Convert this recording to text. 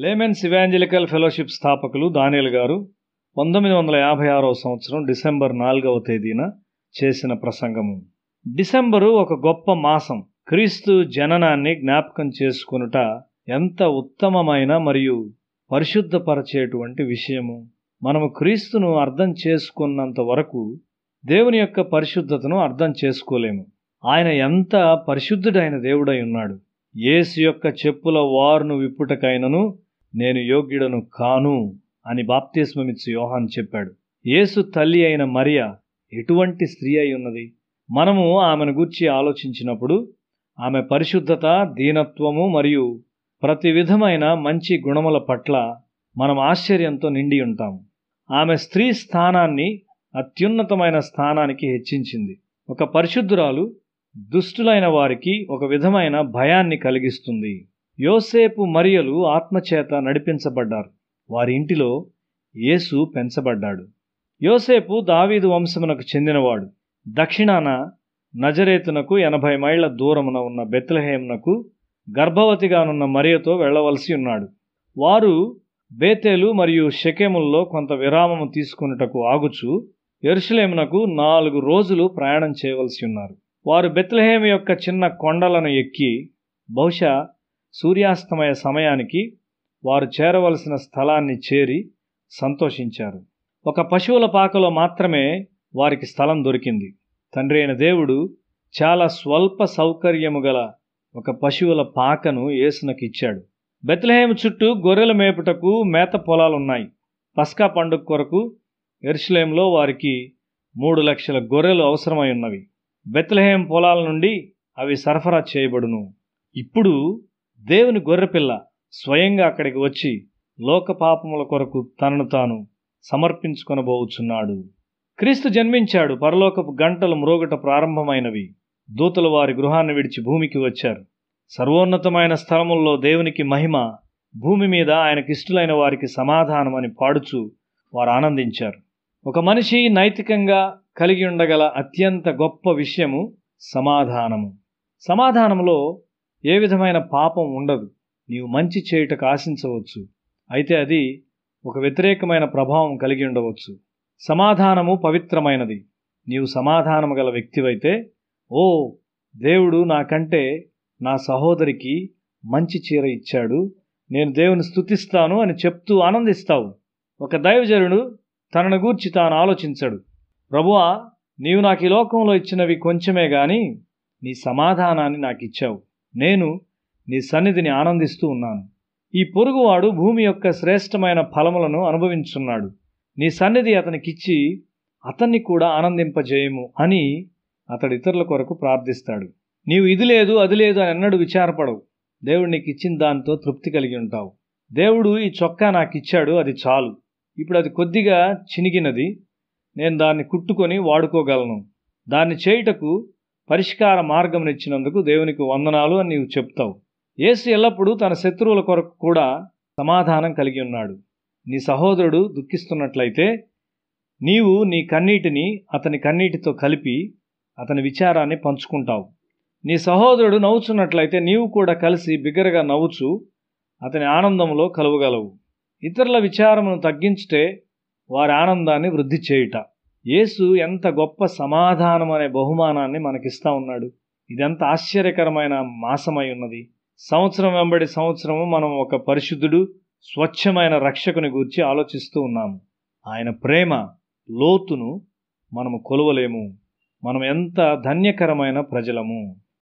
Laymen's evangelical fellowship స్థాపకులు దానియేల్ గారు 1956వ సంవత్సరం డిసెంబర్ 4వ తేదీన చేసిన ప్రసంగము. డిసెంబరు ఒక గొప్ప మాసం. క్రీస్తు జననాన్ని జ్ఞాపకం చేసుకొనుట ఎంత ఉత్తమమైన మరియు పరిశుద్ధపరచేటువంటి విషయము. మనము క్రీస్తును అర్థం చేసుకున్నంత వరకు దేవుని యొక్క పరిశుద్ధతను అర్థం చేసుకోలేము. ఆయన ఎంత పరిశుద్ధుడైన దేవుడై ఉన్నాడు. యేసు యొక్క చెప్పుల వారును విప్పుటకైనను నేను యోగ్యుడను కాను అని బాప్తిస్మమిచ్చు యోహాను చెప్పాడు. యేసు తల్లి అయిన మరియ ఎటువంటి స్త్రీ అయి ఉన్నది? మనము ఆమెను గూర్చి ఆలోచించినప్పుడు ఆమె పరిశుద్ధత, దీనత్వము మరియు ప్రతి విధమైన మంచి గుణముల పట్ల మనం ఆశ్చర్యంతో నిండి ఉంటాము. ఆమె స్త్రీ స్థానాన్ని అత్యున్నతమైన స్థానానికి హెచ్చించింది. ఒక పరిశుద్ధురాలు దుష్టులైన వారికి ఒక విధమైన భయాన్ని కలిగిస్తుంది. యోసేపు మరియలు ఆత్మచేత నడిపించబడ్డారు. వారి ఇంటిలో యేసు పెంచబడ్డాడు. యోసేపు దావీదు వంశమునకు చెందినవాడు. దక్షిణాన నజరేతునకు 80 మైళ్ళ దూరమున ఉన్న బెత్లెహేమునకు గర్భవతిగానున్న మరియతో వెళ్ళవలసి ఉన్నాడు. వారు బేతేలు మరియు షెకెముల్లో కొంత విరామము తీసుకొనుటకు ఆగుచు యెరూషలేమునకు 4 రోజులు ప్రయాణం చేయవలసి ఉన్నారు. వారు బెత్లెహేము యొక్క చిన్న కొండలను ఎక్కి బహుశా సూర్యాస్తమయ సమయానికి వారు చేరవలసిన స్థలాన్ని చేరి సంతోషించారు. ఒక పశువుల పాకలో మాత్రమే వారికి స్థలం దొరికింది. తండ్రి అయిన దేవుడు చాలా స్వల్ప సౌకర్యము గల ఒక పశువుల పాకను యేసునకు ఇచ్చాడు. బెత్లెహేము చుట్టూ గొర్రెల మేపుటకు మేత పొలాలున్నాయి. పస్కా పండుగ కొరకు యెరూషలేములో వారికి 3 లక్షల గొర్రెలు అవసరమై ఉన్నవి. బెత్లెహేము పొలాల నుండి అవి సరఫరా చేయబడును. ఇప్పుడు దేవుని గొర్రెపిల్ల స్వయంగా అక్కడికి వచ్చి లోక పాపముల కొరకు తనను తాను సమర్పించుకొనబోచున్నాడు. క్రీస్తు జన్మించాడు. పరలోకపు గంటలు మ్రోగట ప్రారంభమైనవి. దూతలు వారి గృహాన్ని విడిచి భూమికి వచ్చారు. సర్వోన్నతమైన స్థలముల్లో దేవునికి మహిమ, భూమి మీద ఆయనకిష్టులైన వారికి సమాధానం అని పాడుచు వారు ఆనందించారు. ఒక మనిషి నైతికంగా కలిగి ఉండగల అత్యంత గొప్ప విషయము సమాధానము. సమాధానంలో ఏ విధమైన పాపం ఉండదు. నీవు మంచి చేయుటకు ఆశించవచ్చు, అయితే అది ఒక వ్యతిరేకమైన ప్రభావం కలిగి ఉండవచ్చు. సమాధానము పవిత్రమైనది. నీవు సమాధానము గల వ్యక్తివైతే, ఓ దేవుడు నాకంటే నా సహోదరికి మంచి చీర ఇచ్చాడు, నేను దేవుని స్తుతిస్తాను అని చెప్తూ ఆనందిస్తావు. ఒక దైవజనుడు తనను గూర్చి తాను ఆలోచించడు. ప్రభువా, నీవు నాకు ఈ లోకంలో ఇచ్చినవి కొంచెమే గాని నీ సమాధానాన్ని నాకు ఇచ్చావు. నేను నీ సన్నిధిని ఆనందిస్తూ ఉన్నాను. ఈ పొరుగువాడు భూమి యొక్క శ్రేష్టమైన ఫలములను అనుభవించున్నాడు. నీ సన్నిధి అతనికిచ్చి అతన్ని కూడా ఆనందింపజేయము అని అతడు ఇతరుల కొరకు ప్రార్థిస్తాడు. నీవు ఇది లేదు అది లేదు అని ఎన్నడూ విచారపడవు. దేవుడు నీకు ఇచ్చిన దాంతో తృప్తి కలిగి ఉంటావు. దేవుడు ఈ చొక్కా నాకు ఇచ్చాడు, అది చాలు. ఇప్పుడు అది కొద్దిగా చినిగినది, నేను దాన్ని కుట్టుకొని వాడుకోగలను. దాన్ని చేయుటకు పరిష్కార మార్గమునిచ్చినందుకు దేవునికి వందనాలు అని నీవు చెప్తావు. యేసు ఎల్లప్పుడూ తన శత్రువుల కొరకు కూడా సమాధానం కలిగి ఉన్నాడు. నీ సహోదరుడు దుఃఖిస్తున్నట్లయితే నీవు నీ కన్నీటిని అతని కన్నీటితో కలిపి అతని విచారాన్ని పంచుకుంటావు. నీ సహోదరుడు నవ్వుచున్నట్లయితే నీవు కూడా కలిసి బిగ్గరగా నవ్వుచు అతని ఆనందంలో కలువగలవు. ఇతరుల విచారమును తగ్గించుటే వారి ఆనందాన్ని వృద్ధి చేయుట. యేసు ఎంత గొప్ప సమాధానం అనే బహుమానాన్ని మనకిస్తా ఉన్నాడు. ఇదెంత ఆశ్చర్యకరమైన మాసమై ఉన్నది. సంవత్సరం వెంబడి సంవత్సరము మనం ఒక పరిశుద్ధుడు, స్వచ్ఛమైన రక్షకుని గూర్చి ఆలోచిస్తూ ఉన్నాము. ఆయన ప్రేమ లోతును మనము కొలవలేము. మనం ఎంత ధన్యకరమైన ప్రజలము.